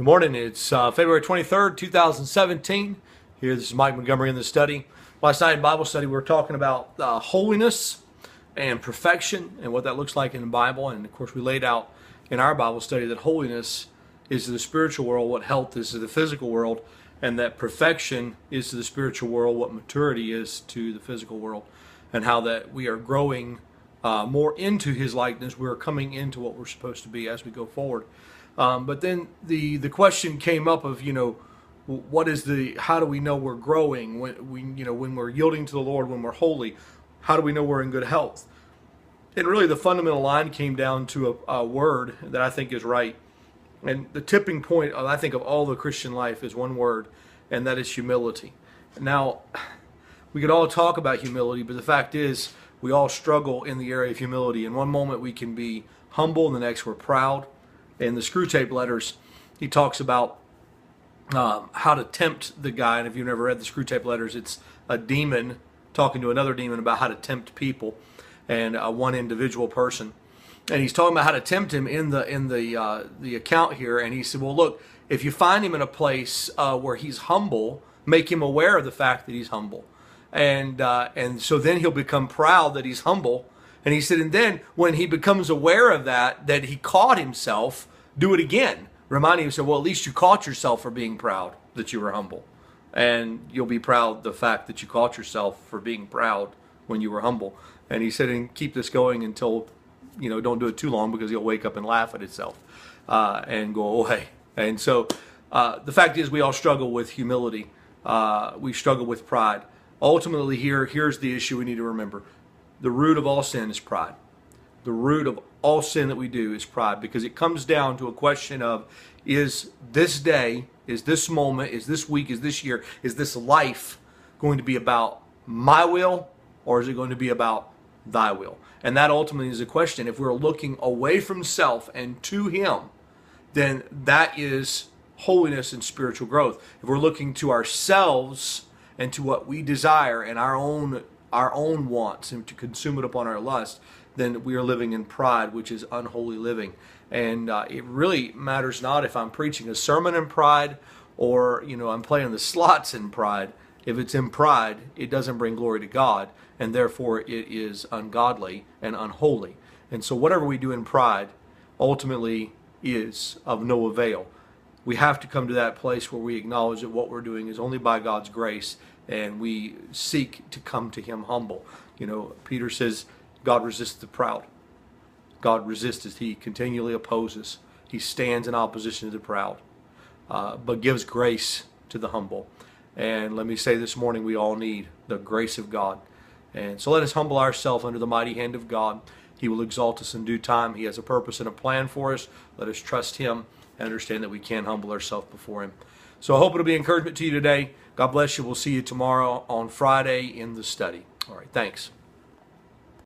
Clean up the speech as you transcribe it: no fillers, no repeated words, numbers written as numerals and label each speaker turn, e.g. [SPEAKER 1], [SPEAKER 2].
[SPEAKER 1] Good morning. It's February 23rd, 2017. Here, this is Mike Montgomery in the study. Last night in Bible study, we were talking about holiness and perfection and what that looks like in the Bible. And of course, we laid out in our Bible study that holiness is to the spiritual world what health is to the physical world, and that perfection is to the spiritual world what maturity is to the physical world, and how that we are growing more into His likeness. We're coming into what we're supposed to be as we go forward. But then the question came up of, how do we know we're growing when we're yielding to the Lord, when we're holy? How do we know we're in good health? And really the fundamental line came down to a word that I think is right. And the tipping point, I think, of all the Christian life is one word, and that is humility. Now, we could all talk about humility, but the fact is we all struggle in the area of humility. In one moment we can be humble, and the next we're proud. In the Screwtape Letters, he talks about how to tempt the guy. And if you've never read the Screwtape Letters, it's a demon talking to another demon about how to tempt people, and one individual person. And he's talking about how to tempt him in the account here. And he said, well, look, if you find him in a place where he's humble, make him aware of the fact that he's humble. And so then he'll become proud that he's humble. And he said, and then when he becomes aware of that he caught himself, do it again. Reminding himself, well, at least you caught yourself for being proud that you were humble. And you'll be proud the fact that you caught yourself for being proud when you were humble. And he said, and keep this going until, don't do it too long, because you'll wake up and laugh at itself and go away. And so the fact is we all struggle with humility. We struggle with pride. Ultimately here's the issue we need to remember. The root of all sin is pride. The root of all sin that we do is pride, because it comes down to a question of, is this day, is this moment, is this week, is this year, is this life going to be about my will, or is it going to be about thy will? And that ultimately is a question. If we're looking away from self and to Him, then that is holiness and spiritual growth. If we're looking to ourselves and to what we desire and our own wants, and to consume it upon our lust, then we are living in pride, which is unholy living. And it really matters not if I'm preaching a sermon in pride or I'm playing the slots in pride. If it's in pride, it doesn't bring glory to God, and therefore it is ungodly and unholy. And so whatever we do in pride ultimately is of no avail. We have to come to that place where we acknowledge that what we're doing is only by God's grace, and we seek to come to Him humble. Peter says, God resists the proud. God resists as He continually opposes. He stands in opposition to the proud, but gives grace to the humble. And let me say this morning, we all need the grace of God. And so let us humble ourselves under the mighty hand of God. He will exalt us in due time. He has a purpose and a plan for us. Let us trust Him and understand that we can humble ourselves before Him. So I hope it'll be encouragement to you today. God bless you. We'll see you tomorrow on Friday in the study. All right, thanks.